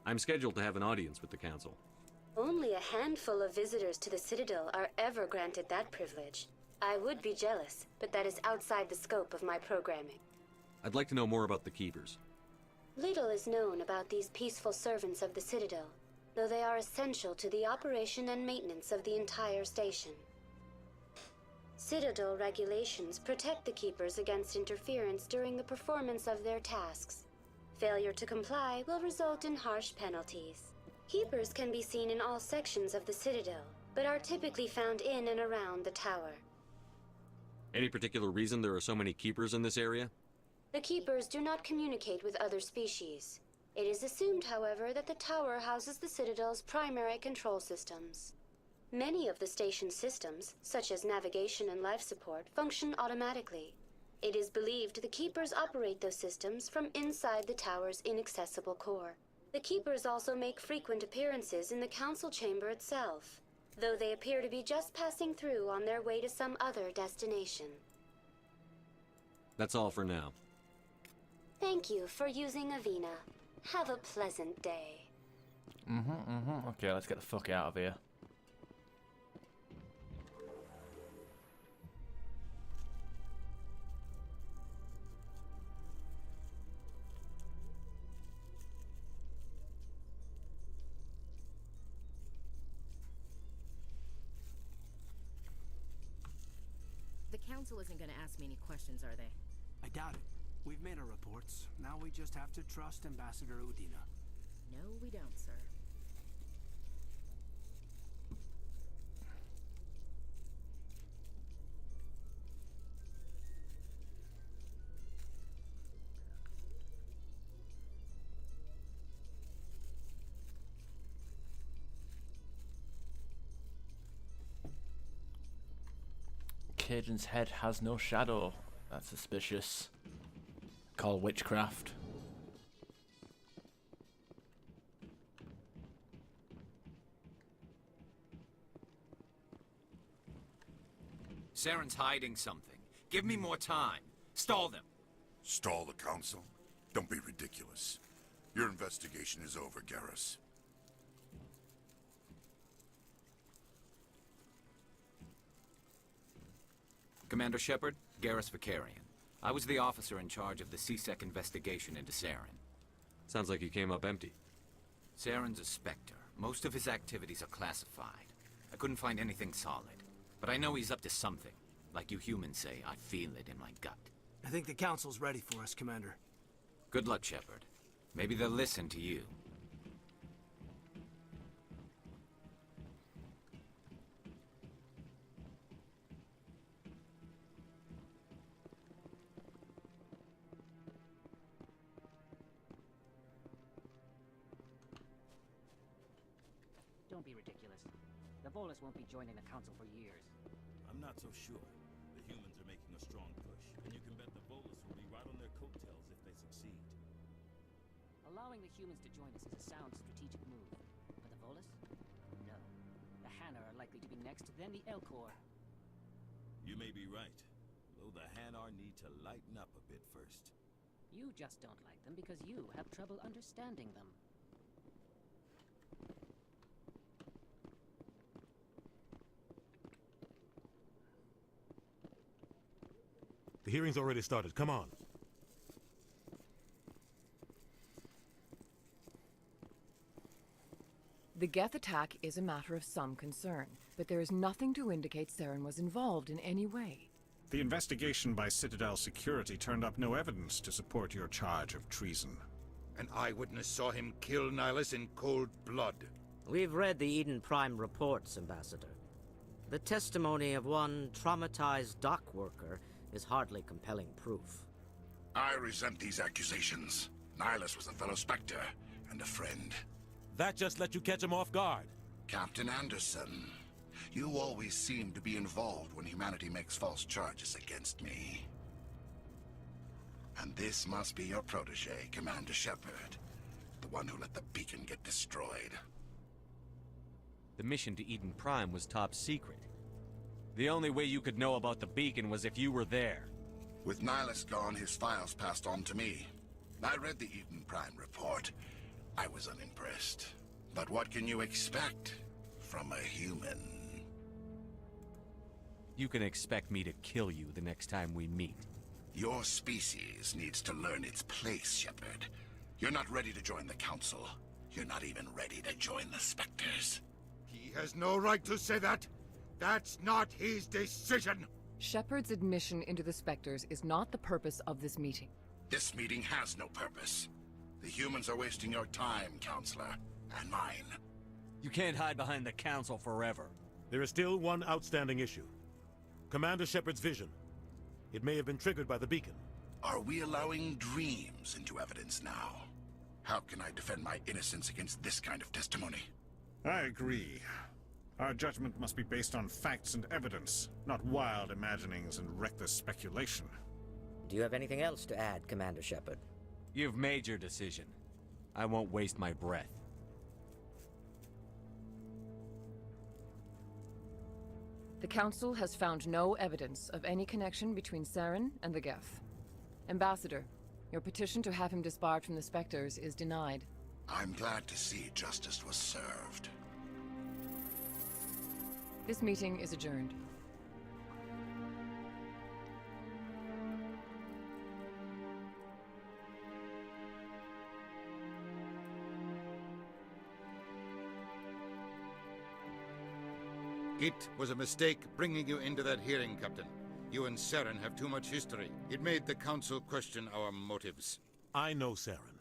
I'm scheduled to have an audience with the Council. Only a handful of visitors to the Citadel are ever granted that privilege. I would be jealous, but that is outside the scope of my programming. I'd like to know more about the Keepers. Little is known about these peaceful servants of the Citadel, though they are essential to the operation and maintenance of the entire station. Citadel regulations protect the Keepers against interference during the performance of their tasks. Failure to comply will result in harsh penalties. Keepers can be seen in all sections of the Citadel, but are typically found in and around the tower. Any particular reason there are so many Keepers in this area? The Keepers do not communicate with other species. It is assumed, however, that the tower houses the Citadel's primary control systems. Many of the station's systems, such as navigation and life support, function automatically. It is believed the Keepers operate those systems from inside the tower's inaccessible core. The Keepers also make frequent appearances in the Council chamber itself, though they appear to be just passing through on their way to some other destination. That's all for now. Thank you for using Avina. Have a pleasant day. Okay, let's get the fuck out of here. The Council isn't gonna ask me any questions, are they? I doubt it. We've made our reports. Now we just have to trust Ambassador Udina. No, we don't, sir. Cajun's head has no shadow. That's suspicious. Call witchcraft. Saren's hiding something. Give me more time. Stall them. Stall the Council? Don't be ridiculous. Your investigation is over, Garrus. Commander Shepard, Garrus Vicarian. I was the officer in charge of the C-Sec investigation into Saren. Sounds like you came up empty. Saren's a Spectre. Most of his activities are classified. I couldn't find anything solid. But I know he's up to something. Like you humans say, I feel it in my gut. I think the Council's ready for us, Commander. Good luck, Shepard. Maybe they'll listen to you. Don't be ridiculous. The Volus won't be joining the Council for years. I'm not so sure. The humans are making a strong push, and you can bet the Volus will be right on their coattails if they succeed. Allowing the humans to join us is a sound strategic move. But the Volus? No. The Hanna are likely to be next, then the Elcor. You may be right, though the Hanar need to lighten up a bit first. You just don't like them because you have trouble understanding them. The hearing's already started. Come on. The Geth attack is a matter of some concern, but there is nothing to indicate Saren was involved in any way. The investigation by Citadel Security turned up no evidence to support your charge of treason. An eyewitness saw him kill Nihilus in cold blood. We've read the Eden Prime reports, Ambassador. The testimony of one traumatized dock worker is hardly compelling proof. I resent these accusations. Nihilus was a fellow Spectre and a friend. That just let you catch him off guard. Captain Anderson, you always seem to be involved when humanity makes false charges against me. And this must be your protege, Commander Shepard. The one who let the beacon get destroyed. The mission to Eden Prime was top secret. The only way you could know about the beacon was if you were there. With Nihilus gone, his files passed on to me. I read the Eden Prime report. I was unimpressed. But what can you expect from a human? You can expect me to kill you the next time we meet. Your species needs to learn its place, Shepard. You're not ready to join the Council. You're not even ready to join the Spectres. He has no right to say that. That's not his decision. Shepard's admission into the Spectres is not the purpose of this meeting. This meeting has no purpose. The humans are wasting your time, Counselor, and mine. You can't hide behind the Council forever. There is still one outstanding issue. Commander Shepard's vision. It may have been triggered by the beacon. Are we allowing dreams into evidence now? How can I defend my innocence against this kind of testimony? I agree. Our judgment must be based on facts and evidence, not wild imaginings and reckless speculation. Do you have anything else to add, Commander Shepard? You've made your decision. I won't waste my breath. The Council has found no evidence of any connection between Saren and the Geth. Ambassador, your petition to have him disbarred from the Spectres is denied. I'm glad to see justice was served. This meeting is adjourned. It was a mistake bringing you into that hearing, Captain. You and Saren have too much history. It made the Council question our motives. I know Saren.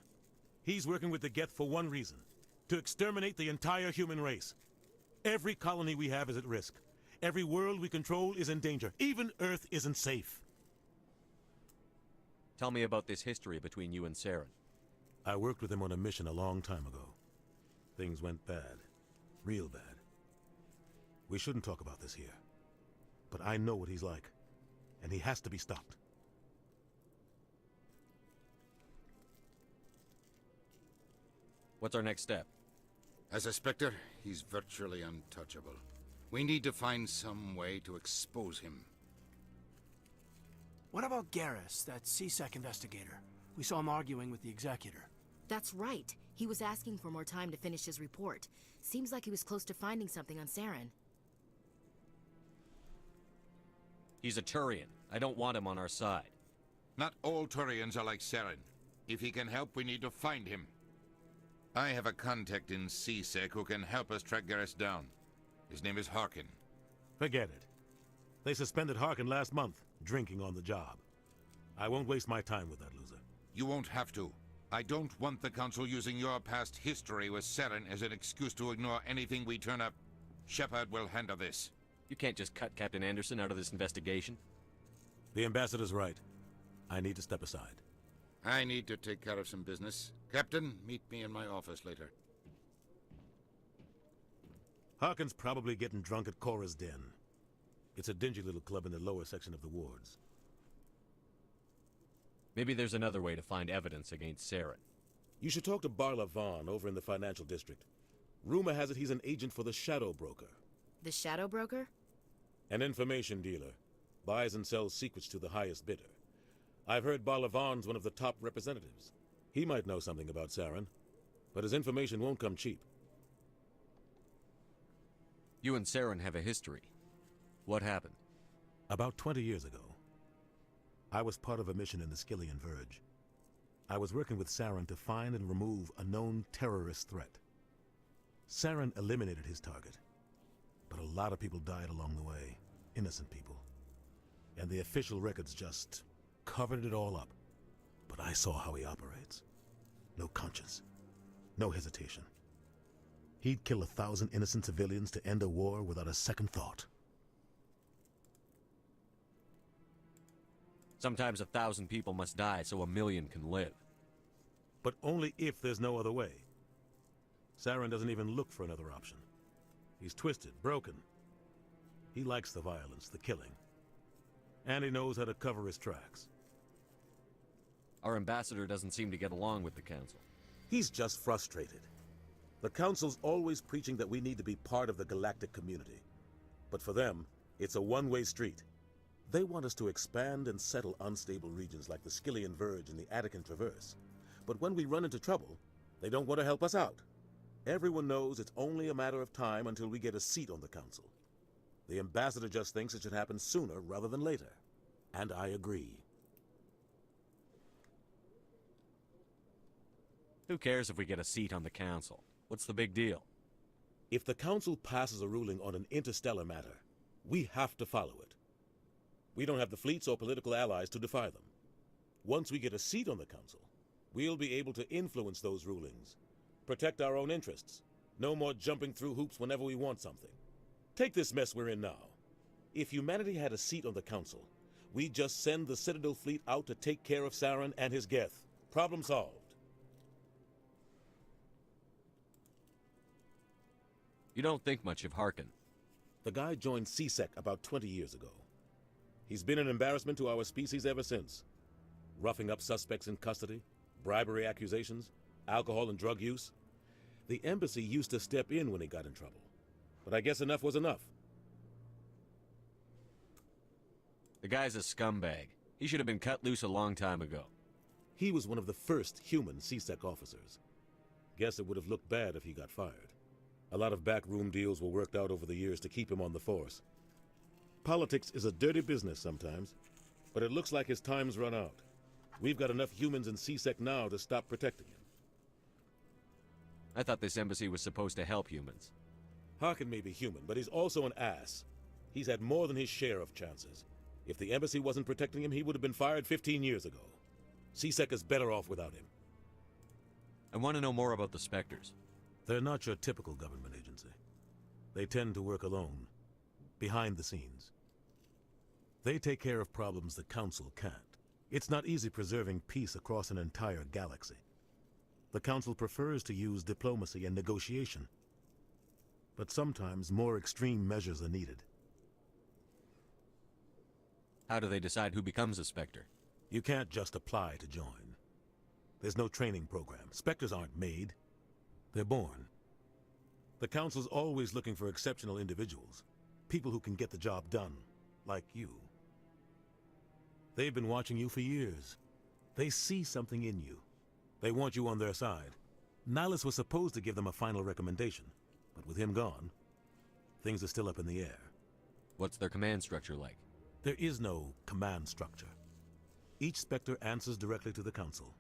He's working with the Geth for one reason. To exterminate the entire human race. Every colony we have is at risk. Every world we control is in danger. Even Earth isn't safe. Tell me about this history between you and Saren. I worked with him on a mission a long time ago. Things went bad. Real bad. We shouldn't talk about this here. But I know what he's like. And he has to be stopped. What's our next step? As a Spectre, he's virtually untouchable. We need to find some way to expose him. What about Garrus, that C-Sec investigator? We saw him arguing with the Executor. That's right. He was asking for more time to finish his report. Seems like he was close to finding something on Saren. He's a Turian. I don't want him on our side. Not all Turians are like Saren. If he can help, we need to find him. I have a contact in C-Sec who can help us track Garrus down. His name is Harkin. Forget it. They suspended Harkin last month, drinking on the job. I won't waste my time with that loser. You won't have to. I don't want the Council using your past history with Saren as an excuse to ignore anything we turn up. Shepard will handle this. You can't just cut Captain Anderson out of this investigation. The Ambassador's right. I need to step aside. I need to take care of some business. Captain, meet me in my office later. Harkin's probably getting drunk at Cora's Den. It's a dingy little club in the lower section of the wards. Maybe there's another way to find evidence against Saren. You should talk to Barla Vaughn over in the financial district. Rumor has it he's an agent for the Shadow Broker. The Shadow Broker? An information dealer. Buys and sells secrets to the highest bidder. I've heard Barla Vaughn's one of the top representatives. He might know something about Saren, but his information won't come cheap. You and Saren have a history. What happened? About 20 years ago, I was part of a mission in the Skillian Verge. I was working with Saren to find and remove a known terrorist threat. Saren eliminated his target, but a lot of people died along the way, innocent people. And the official records just covered it all up. But I saw how he operates. No conscience, no hesitation. He'd kill 1,000 innocent civilians to end a war without a second thought. Sometimes 1,000 people must die so 1,000,000 can live. But only if there's no other way. Saren doesn't even look for another option. He's twisted, broken. He likes the violence, the killing. And he knows how to cover his tracks. Our ambassador doesn't seem to get along with the Council. He's just frustrated. The Council's always preaching that we need to be part of the galactic community. But for them, it's a one-way street. They want us to expand and settle unstable regions like the Skillian Verge and the Attican Traverse. But when we run into trouble, they don't want to help us out. Everyone knows it's only a matter of time until we get a seat on the Council. The ambassador just thinks it should happen sooner rather than later. And I agree. Who cares if we get a seat on the Council? What's the big deal? If the Council passes a ruling on an interstellar matter, we have to follow it. We don't have the fleets or political allies to defy them. Once we get a seat on the Council, we'll be able to influence those rulings, protect our own interests. No more jumping through hoops whenever we want something. Take this mess we're in now. If humanity had a seat on the Council, we'd just send the Citadel fleet out to take care of Saren and his Geth. Problem solved. You don't think much of Harkin. The guy joined CSEC about 20 years ago. He's been an embarrassment to our species ever since. Roughing up suspects in custody, bribery accusations, alcohol and drug use. The embassy used to step in when he got in trouble. But I guess enough was enough. The guy's a scumbag. He should have been cut loose a long time ago. He was one of the first human CSEC officers. Guess it would have looked bad if he got fired. A lot of backroom deals were worked out over the years to keep him on the force. Politics is a dirty business sometimes, but it looks like his time's run out. We've got enough humans in CSEC now to stop protecting him. I thought this embassy was supposed to help humans. Harkin may be human, but he's also an ass. He's had more than his share of chances. If the embassy wasn't protecting him, he would have been fired 15 years ago. CSEC is better off without him. I want to know more about the Spectres. They're not your typical government agency. They tend to work alone, behind the scenes. They take care of problems the Council can't. It's not easy preserving peace across an entire galaxy. The Council prefers to use diplomacy and negotiation. But sometimes more extreme measures are needed. How do they decide who becomes a Spectre? You can't just apply to join. There's no training program. Spectres aren't made. They're born. The Council's always looking for exceptional individuals. People who can get the job done, like you. They've been watching you for years. They see something in you. They want you on their side. Nihilus was supposed to give them a final recommendation, but with him gone, things are still up in the air. What's their command structure like? There is no command structure. Each Spectre answers directly to the Council.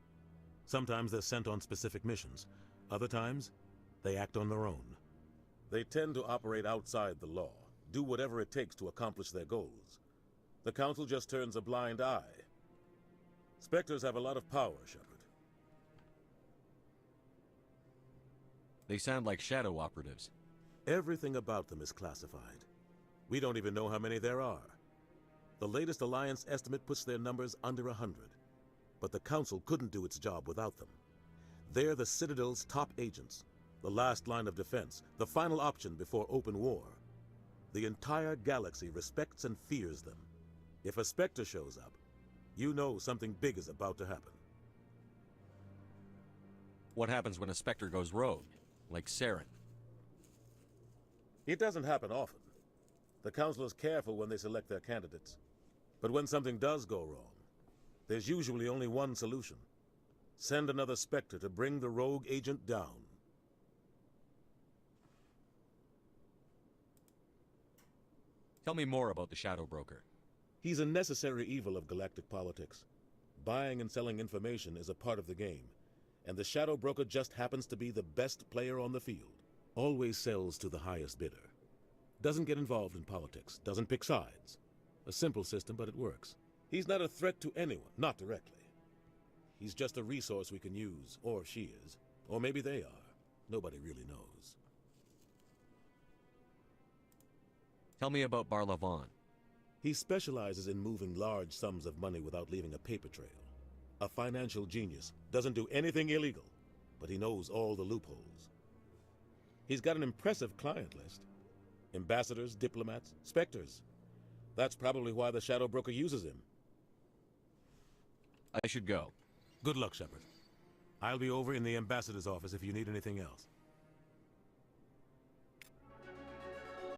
Sometimes they're sent on specific missions. Other times, they act on their own. They tend to operate outside the law, do whatever it takes to accomplish their goals. The Council just turns a blind eye. Spectres have a lot of power, Shepard. They sound like shadow operatives. Everything about them is classified. We don't even know how many there are. The latest Alliance estimate puts their numbers under 100. But the Council couldn't do its job without them. They're the Citadel's top agents. The last line of defense, the final option before open war. The entire galaxy respects and fears them. If a Spectre shows up, you know something big is about to happen. What happens when a Spectre goes rogue, like Saren? It doesn't happen often. The Council is careful when they select their candidates. But when something does go wrong, there's usually only one solution. Send another Spectre to bring the rogue agent down. Tell me more about the Shadow Broker. He's a necessary evil of galactic politics. Buying and selling information is a part of the game, and the Shadow Broker just happens to be the best player on the field. Always sells to the highest bidder. Doesn't get involved in politics, doesn't pick sides. A simple system, but it works. He's not a threat to anyone, not directly. He's just a resource we can use, or she is. Or maybe they are. Nobody really knows. Tell me about Barlavon. He specializes in moving large sums of money without leaving a paper trail. A financial genius, doesn't do anything illegal, but he knows all the loopholes. He's got an impressive client list. Ambassadors, diplomats, Spectres. That's probably why the Shadow Broker uses him. I should go. Good luck, Shepard. I'll be over in the ambassador's office if you need anything else.